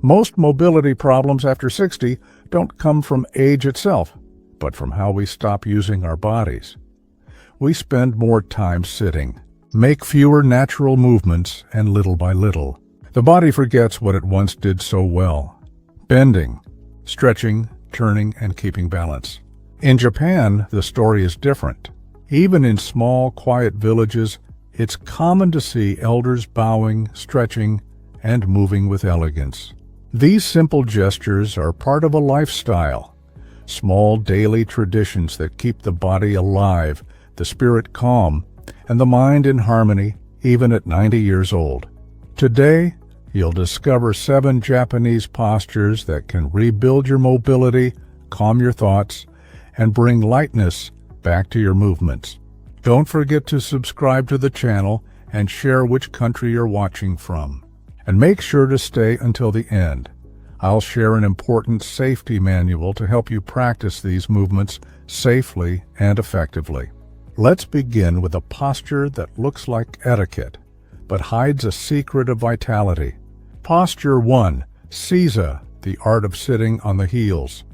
Most mobility problems after 60 don't come from age itself, but from how we stop using our bodies. We spend more time sitting, make fewer natural movements, and little by little, the body forgets what it once did so well: bending, stretching, turning, and keeping balance. In Japan, the story is different. Even in small, quiet villages, it's common to see elders bowing, stretching, and moving with elegance. These simple gestures are part of a lifestyle, small daily traditions that keep the body alive, the spirit calm, and the mind in harmony, even at 90 years old. Today, you'll discover 7 Japanese postures that can rebuild your mobility, calm your thoughts, and bring lightness back to your movements. Don't forget to subscribe to the channel and share which country you're watching from. And make sure to stay until the end. I'll share an important safety manual to help you practice these movements safely and effectively. Let's begin with a posture that looks like etiquette, but hides a secret of vitality. Posture 1, Seiza, the art of sitting on the heels.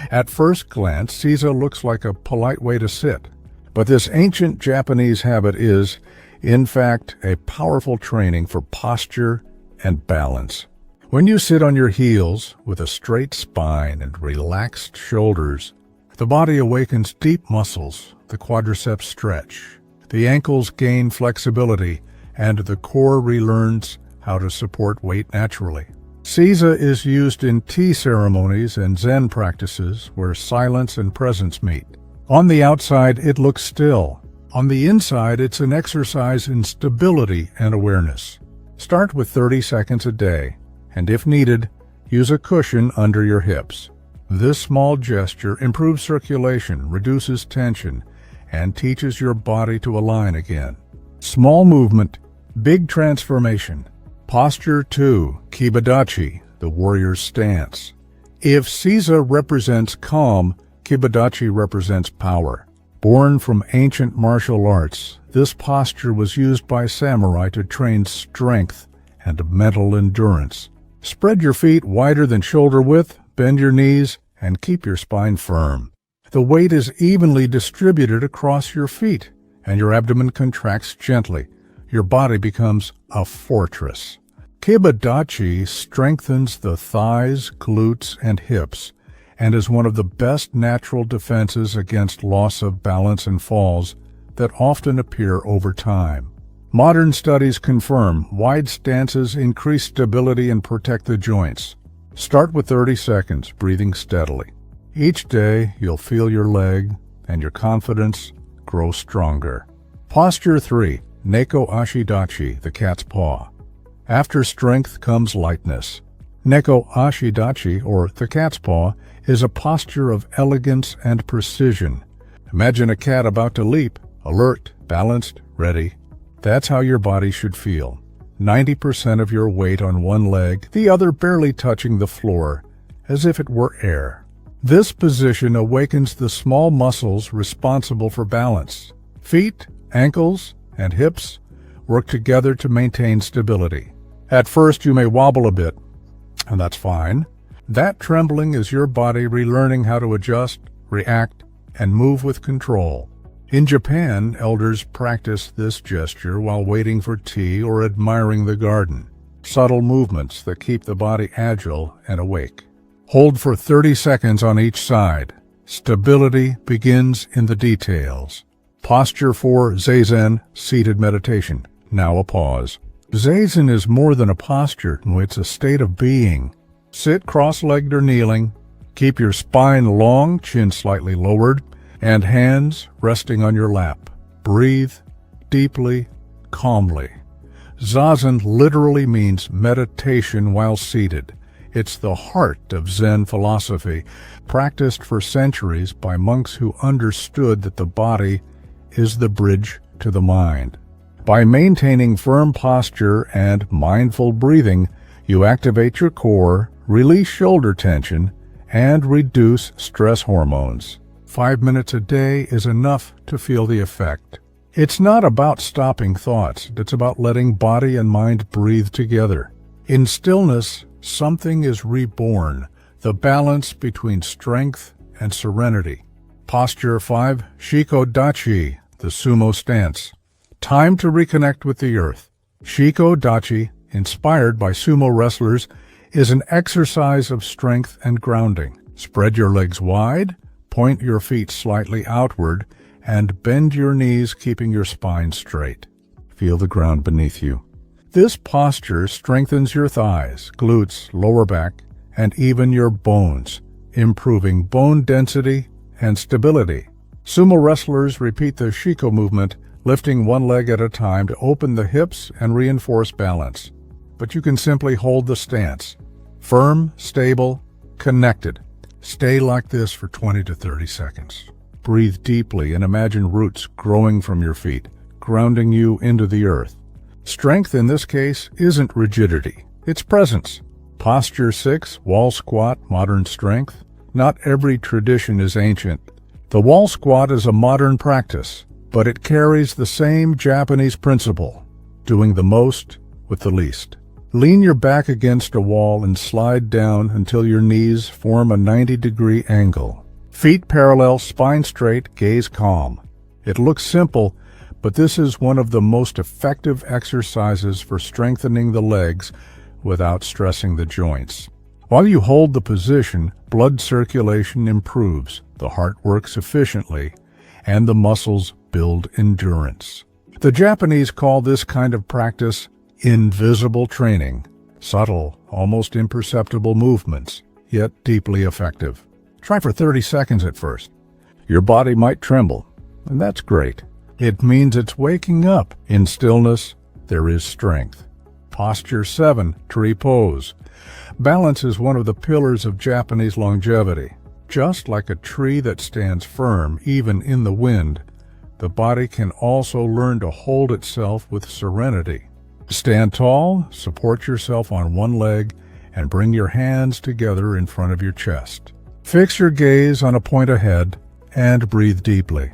At first glance, Seiza looks like a polite way to sit, but this ancient Japanese habit is, in fact, a powerful training for posture and balance. When you sit on your heels with a straight spine and relaxed shoulders, the body awakens deep muscles, the quadriceps stretch, the ankles gain flexibility, and the core relearns how to support weight naturally. Seiza is used in tea ceremonies and Zen practices where silence and presence meet. On the outside, it looks still. On the inside, it's an exercise in stability and awareness. Start with 30 seconds a day, and if needed, use a cushion under your hips. This small gesture improves circulation, reduces tension, and teaches your body to align again. Small movement, big transformation. Posture 2, Kibadachi, the warrior's stance. If Seiza represents calm, Kibadachi represents power. Born from ancient martial arts, this posture was used by samurai to train strength and mental endurance. Spread your feet wider than shoulder width, bend your knees, and keep your spine firm. The weight is evenly distributed across your feet, and your abdomen contracts gently. Your body becomes a fortress. Kibadachi strengthens the thighs, glutes, and hips, and is one of the best natural defenses against loss of balance and falls that often appear over time. Modern studies confirm wide stances increase stability and protect the joints. Start with 30 seconds, breathing steadily. Each day, you'll feel your leg and your confidence grow stronger. Posture 3, Neko Ashidachi, the cat's paw. After strength comes lightness. Neko Ashidachi, or the cat's paw, is a posture of elegance and precision. Imagine a cat about to leap, alert, balanced, ready. That's how your body should feel. 90% of your weight on one leg, the other barely touching the floor, as if it were air. This position awakens the small muscles responsible for balance. Feet, ankles, and hips work together to maintain stability. At first, you may wobble a bit, and that's fine. That trembling is your body relearning how to adjust, react, and move with control. In Japan, elders practice this gesture while waiting for tea or admiring the garden. Subtle movements that keep the body agile and awake. Hold for 30 seconds on each side. Stability begins in the details. Posture 4, Zazen, seated meditation. Now a pause. Zazen is more than a posture, it's a state of being. Sit cross-legged or kneeling. Keep your spine long, chin slightly lowered, and hands resting on your lap. Breathe deeply, calmly. Zazen literally means meditation while seated. It's the heart of Zen philosophy, practiced for centuries by monks who understood that the body is the bridge to the mind. By maintaining firm posture and mindful breathing, you activate your core, release shoulder tension, and reduce stress hormones. 5 minutes a day is enough to feel the effect. It's not about stopping thoughts, it's about letting body and mind breathe together. In stillness, something is reborn, the balance between strength and serenity. Posture 5, Shiko-dachi, the sumo stance. Time to reconnect with the earth. Shiko-dachi, inspired by sumo wrestlers, is an exercise of strength and grounding. Spread your legs wide, point your feet slightly outward, and bend your knees, keeping your spine straight. Feel the ground beneath you. This posture strengthens your thighs, glutes, lower back, and even your bones, improving bone density and stability. Sumo wrestlers repeat the Shiko movement, lifting one leg at a time to open the hips and reinforce balance. But you can simply hold the stance. Firm, stable, connected. Stay like this for 20 to 30 seconds. Breathe deeply and imagine roots growing from your feet, grounding you into the earth. Strength in this case isn't rigidity, it's presence. Posture 6, wall squat, modern strength. Not every tradition is ancient. The wall squat is a modern practice, but it carries the same Japanese principle, doing the most with the least. Lean your back against a wall and slide down until your knees form a 90-degree angle. Feet parallel, spine straight, gaze calm. It looks simple, but this is one of the most effective exercises for strengthening the legs without stressing the joints. While you hold the position, blood circulation improves, the heart works efficiently, and the muscles build endurance. The Japanese call this kind of practice invisible training. Subtle, almost imperceptible movements, yet deeply effective. Try for 30 seconds at first. Your body might tremble, and that's great. It means it's waking up. In stillness, there is strength. Posture 7, tree pose. Balance is one of the pillars of Japanese longevity. Just like a tree that stands firm even in the wind, the body can also learn to hold itself with serenity. Stand tall, support yourself on one leg, and bring your hands together in front of your chest. Fix your gaze on a point ahead and breathe deeply.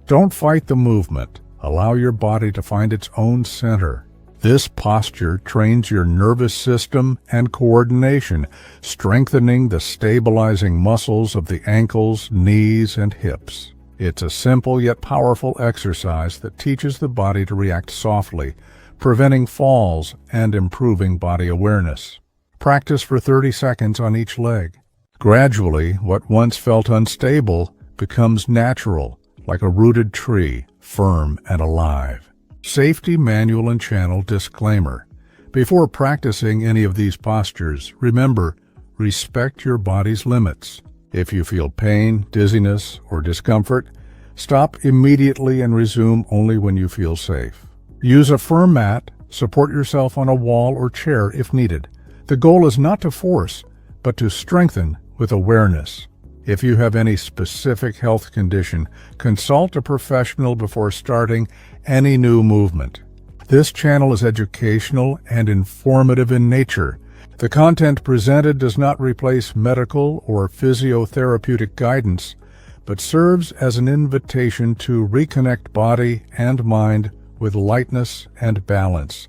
Don't fight the movement. Allow your body to find its own center. This posture trains your nervous system and coordination, strengthening the stabilizing muscles of the ankles, knees, and hips. It's a simple yet powerful exercise that teaches the body to react softly, preventing falls and improving body awareness. Practice for 30 seconds on each leg. Gradually, what once felt unstable becomes natural, like a rooted tree, firm and alive. Safety manual and channel disclaimer. Before practicing any of these postures, remember, respect your body's limits. If you feel pain, dizziness, or discomfort, stop immediately and resume only when you feel safe. Use a firm mat, support yourself on a wall or chair if needed. The goal is not to force, but to strengthen with awareness. If you have any specific health condition, consult a professional before starting any new movement. This channel is educational and informative in nature. The content presented does not replace medical or physiotherapeutic guidance, but serves as an invitation to reconnect body and mind with lightness and balance,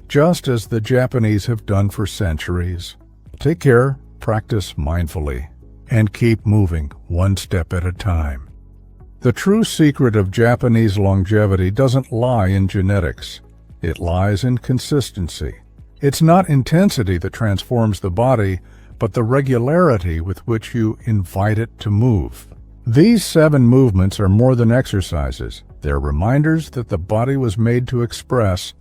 just as the Japanese have done for centuries. Take care, practice mindfully, and keep moving one step at a time. The true secret of Japanese longevity doesn't lie in genetics. It lies in consistency. It's not intensity that transforms the body, but the regularity with which you invite it to move. These 7 movements are more than exercises. They're reminders that the body was made to express,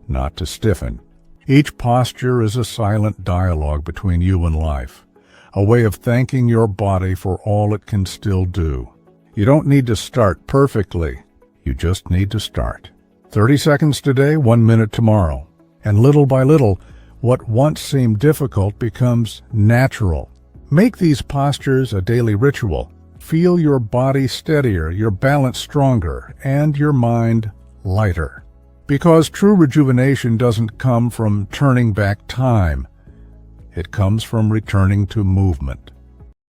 not to stiffen. Each posture is a silent dialogue between you and life, a way of thanking your body for all it can still do. You don't need to start perfectly. You just need to start. 30 seconds today, 1 minute tomorrow. And little by little, what once seemed difficult becomes natural. Make these postures a daily ritual. Feel your body steadier, your balance stronger, and your mind lighter. Because true rejuvenation doesn't come from turning back time. It comes from returning to movement.